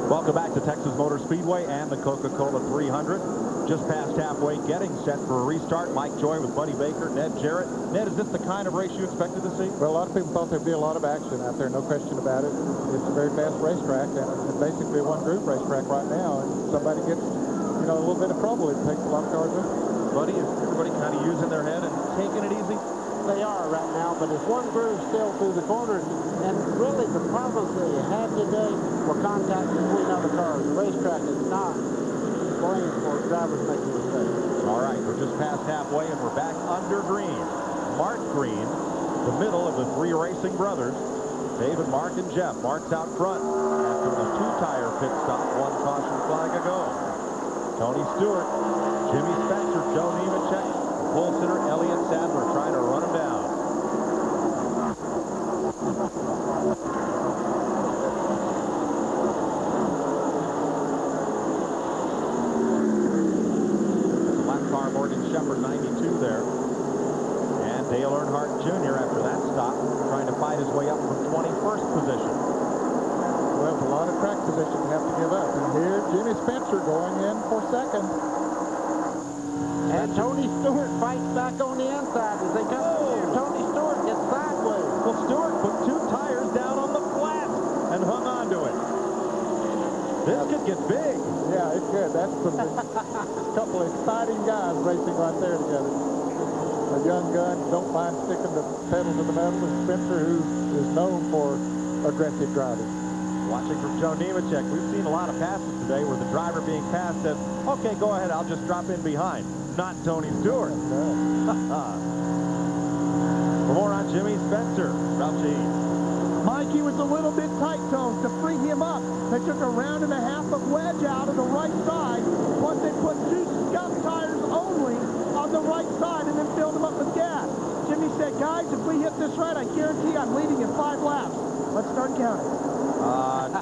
Welcome back to Texas Motor Speedway and the Coca Cola 300. Just past halfway, getting set for a restart. Mike Joy with Buddy Baker, Ned Jarrett. Ned, is this the kind of race you expected to see? Well, a lot of people thought there'd be a lot of action out there, no question about it. It's a very fast racetrack, and it's basically a one-group racetrack right now. And somebody gets, a little bit of trouble, it takes a lot of cars with it. Buddy, is everybody kind of using their head and taking it easy? They are right now, but it's one groove still through the corners. And really, the problems that you had today were contact between other cars. The racetrack is not blamed for drivers making mistakes. All right, we're just past halfway, and we're back under green. Mark Green, the middle of the three racing brothers. David, Mark, and Jeff. Mark's out front after a two-tire pit stop, one caution flag ago. Tony Stewart, Jimmy Spencer, Joe Nemechek, pole sitter Elliott Sadler trying to run him down. Shepard 92 there, and Dale Earnhardt Jr. after that stop trying to fight his way up from 21st position. Well, it's a lot of track position to have to give up, and here Jimmy Spencer going in for second. And Tony Stewart fights back on the inside as they come through. Tony Stewart gets sideways. Well, Stewart put two tires down on the flat and hung on to it. This could get big. Yeah, it's good. That's a couple of exciting guys racing right there together. A young gun, don't mind sticking the pedal to the metal, and Spencer, who is known for aggressive driving. Watching from Joe Nemechek, we've seen a lot of passes today where the driver being passed says, okay, go ahead, I'll just drop in behind. Not Tony Stewart. For more on Jimmy Spencer, Ralph G. Mikey was a little bit tight, Tone, to free him up. They took a round and a half of wedge out of the right side, plus they put two scuff tires only on the right side and then filled them up with gas. Jimmy said, guys, if we hit this right, I guarantee I'm leading in 5 laps. Let's start counting.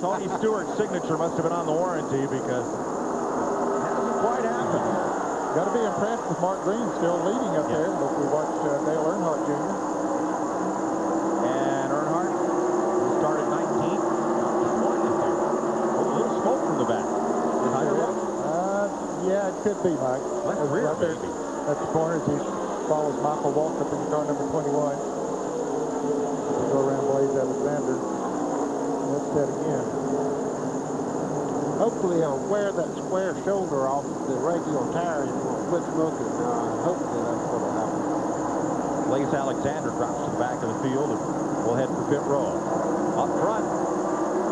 Tony Stewart's signature must have been on the warranty because it hasn't quite happened. Got to be impressed with Mark Green still leading up there, but we watched Dale Earnhardt Jr. And Earnhardt, who started 19th, a little smoke from the back. Yeah, it could be, Mike. Left rear, right there baby. at the corners, he follows Michael Waltrip in car number 21. Go around Blaze Alexander. Let's set again. Hopefully he'll wear that square shoulder off the regular tire and will quit smoking. Hopefully that's what will happen. Blaze Alexander drops to the back of the field and we'll head for pit row. Up front,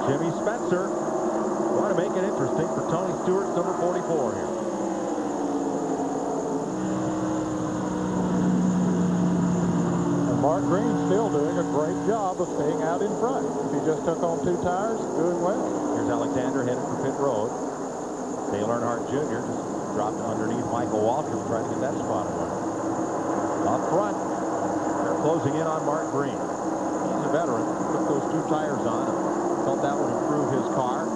Jimmy Spencer. Going to make it interesting for Tony Stewart's number 44 here. Mark Green still doing a great job of staying out in front. He just took on 2 tires, doing well. Here's Alexander headed for pit road. Dale Earnhardt Jr. just dropped underneath Michael Waltrip trying to get that spot away. Up front, they're closing in on Mark Green. He's a veteran. Put those 2 tires on and felt that would improve his car.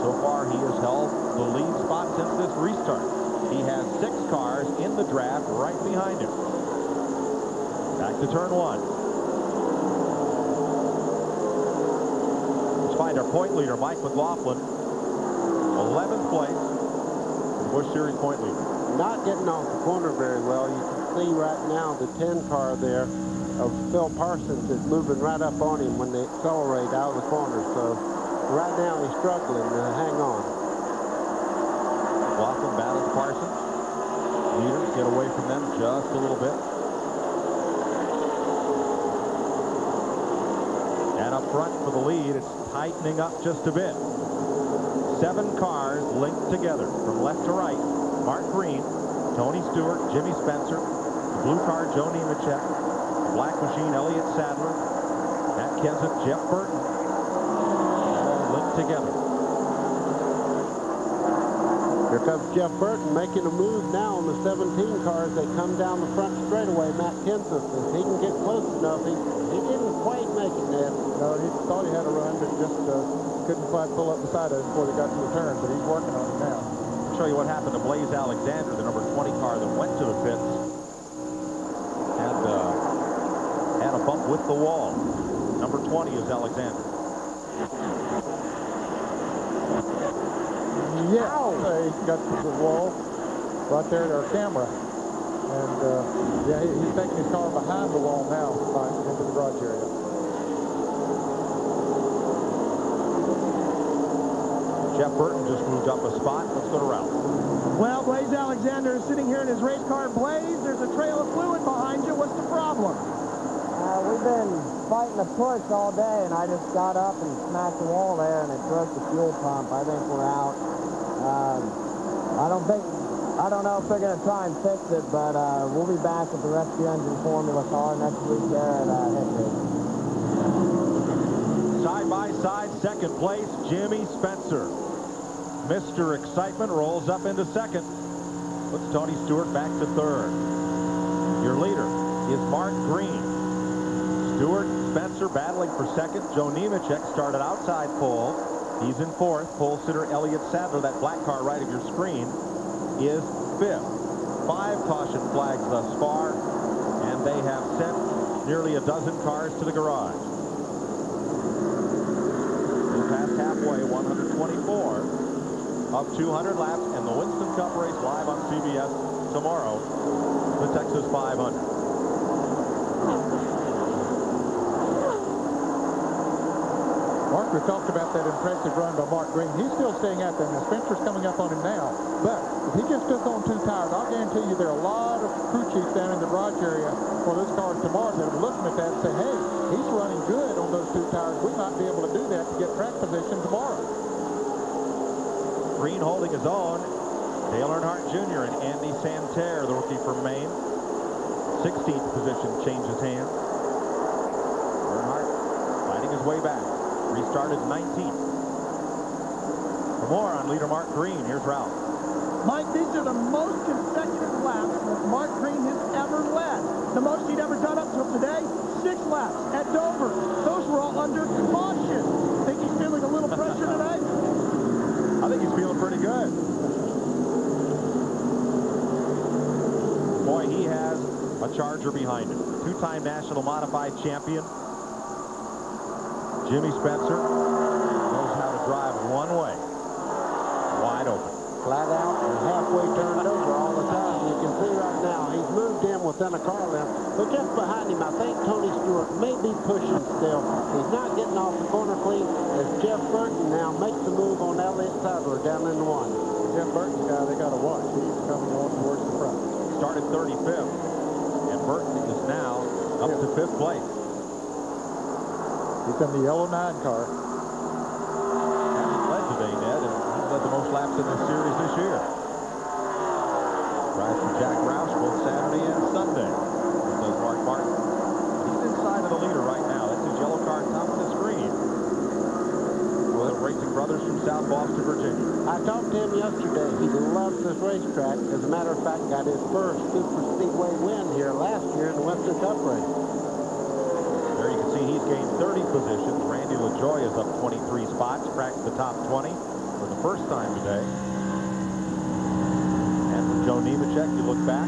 So far, he has held the lead spot since this restart. He has 6 cars in the draft right behind him. Back to turn 1. Let's find our point leader, Mike McLaughlin. 11th place, the Busch Series point leader. Not getting off the corner very well. You can see right now the 10 car there of Phil Parsons is moving right up on him when they accelerate out of the corner. So right now he's struggling to hang on. McLaughlin battles Parsons. Leaders get away from them just a little bit. And up front for the lead, it's tightening up just a bit. 7 cars linked together from left to right. Mark Green, Tony Stewart, Jimmy Spencer, the blue car, Joe Nemechek, the black machine, Elliott Sadler, Matt Kenseth, Jeff Burton, all linked together. Here comes Jeff Burton making a move now on the 17 cars. They come down the front straightaway. Matt Kenseth, if he can get close enough, he didn't quite make it, Ned. No, he thought he had a run, but just couldn't quite pull up beside us before they got to the turn, but he's working on it now. I'll show you what happened to Blaze Alexander, the number 20 car that went to the pits. Had a bump with the wall. Number 20 is Alexander. He's got the wall right there at our camera. And, yeah, he's taking his car behind the wall now, into the garage area. Jeff Burton just moved up a spot. Let's go to Ralph. Well, Blaze Alexander is sitting here in his race car. Blaze, there's a trail of fluid behind you. What's the problem? We've been fighting a push all day, and I just got up and smashed the wall there, and it broke the fuel pump. I think we're out. I don't know if they're going to try and fix it, but we'll be back with the Rescue Engine Formula car next week there at Hickory. Side by side, second place, Jimmy Spencer. Mr. Excitement rolls up into second. Puts Tony Stewart back to third. Your leader is Mark Green. Stewart, Spencer battling for second. Joe Nemechek started outside pole. He's in fourth. Pole sitter Elliott Sadler, that black car right of your screen, is fifth. 5 caution flags thus far, and they have sent nearly a dozen cars to the garage. We're past halfway, 124 of 200 laps, and the Winston Cup race live on CBS tomorrow, the Texas 500. Mark, we talked about that impressive run by Mark Green. He's still staying out there. Now, Spencer's coming up on him now. But if he gets stuck on 2 tires, I'll guarantee you there are a lot of crew chiefs down in the garage area for this car tomorrow that are looking at that and say, hey, he's running good on those 2 tires. We might be able to do that to get track position tomorrow. Green holding his own. Dale Earnhardt Jr. and Andy Santerre, the rookie from Maine. 16th position changes hands. Earnhardt fighting his way back. Restarted 19th. For more on leader Mark Green, here's Ralph. Mike, these are the most consecutive laps that Mark Green has ever led. The most he'd ever done up till today, 6 laps at Dover. Those were all under caution. Think he's feeling a little pressure today? I think he's feeling pretty good. Boy, he has a Charger behind him. 2-time national modified champion. Jimmy Spencer knows how to drive one way. Wide open. Flat out and halfway turned over all the time. You can see right now he's moved in within a car length. But just behind him, I think Tony Stewart may be pushing still. He's not getting off the corner clean as Jeff Burton now makes the move on Elliott Sadler down in 1. Jeff Burton's guy, they got to watch. He's coming on towards the front. Started 35th. And Burton is now up to 5th place. He's in the yellow 9 car. Hasn't led today, Ned, and he's led the most laps in this series this year. Drives for Jack Roush both Saturday and Sunday. So does Mark Martin. He's inside of the leader right now. That's his yellow car top of the screen. The Racing Brothers from South Boston, Virginia. I talked to him yesterday. He loves this racetrack. As a matter of fact, got his first Super Speedway win here last year in the Winston Cup race. There you can see he's gained 30 positions. Randy LaJoie is up 23 spots, cracked the top 20 for the first time today. And for Joe Nemechek, you look back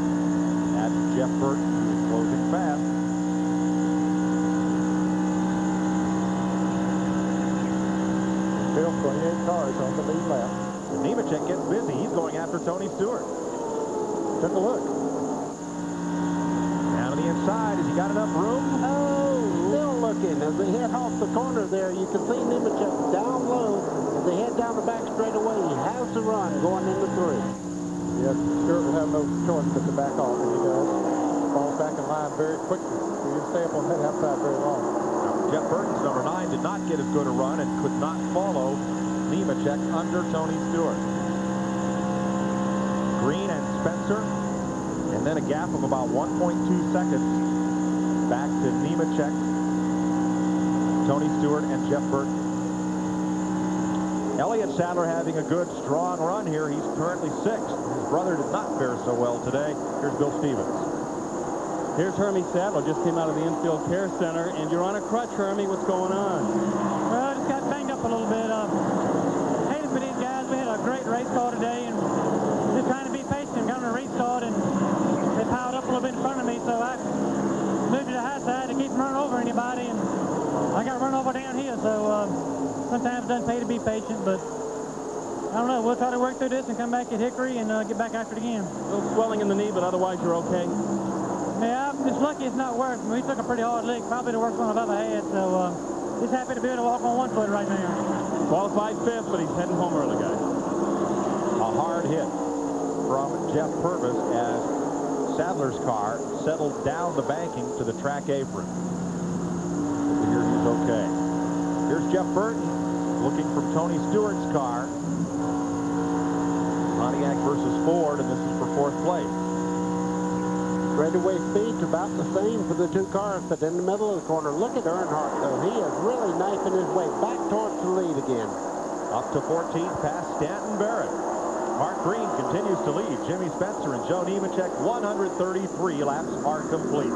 at Jeff Burton, who's closing fast. Still 28 cars on the lead lap. And Nemechek gets busy. He's going after Tony Stewart. Took a look. Down to the inside. Has he got enough room? Still looking. As they head off the corner there, you can see Nemechek down low. As they head down the back straightaway, he has to run going into 3. Yes, Stewart will have no choice but to back off, and he does. Falls back in line very quickly. He didn't stay up on that outside very long. Jeff Burton's number 9 did not get as good a run and could not follow Nemechek under Tony Stewart. Green and Spencer, and then a gap of about 1.2 seconds back to Nemechek, Tony Stewart, and Jeff Burton. Elliott Sadler having a good, strong run here. He's currently 6th. His brother did not fare so well today. Here's Bill Stevens. Here's Hermie Sadler, just came out of the infield care center, and you're on a crutch, Hermie. What's going on? Well, I just got banged up a little bit. Hated for these guys. We had a great race car today, and just trying to be patient. Got on a restart, and they piled up a little bit in front of me, so I moved to the high side to keep from running over anybody, and I got run over down here, so sometimes it doesn't pay to be patient, but I don't know. We'll try to work through this and come back at Hickory and get back after it again. A little swelling in the knee, but otherwise you're okay. Yeah, I'm just lucky it's not worse. I mean, we took a pretty hard lick, probably the worst one I've ever had, so just happy to be able to walk on one foot right now. Qualified 5th, but he's heading home early, guys. A hard hit from Jeff Purvis as Sadler's car settled down the banking to the track apron. Here he's okay. Here's Jeff Burton looking from Tony Stewart's car. Pontiac versus Ford, and this is for 4th place. Straightaway speed's about the same for the two cars, but in the middle of the corner, look at Earnhardt, though. He is really knifing his way back towards the lead again. Up to 14th past Stanton Barrett. Mark Green continues to lead. Jimmy Spencer and Joe Nemechek, 133 laps are complete.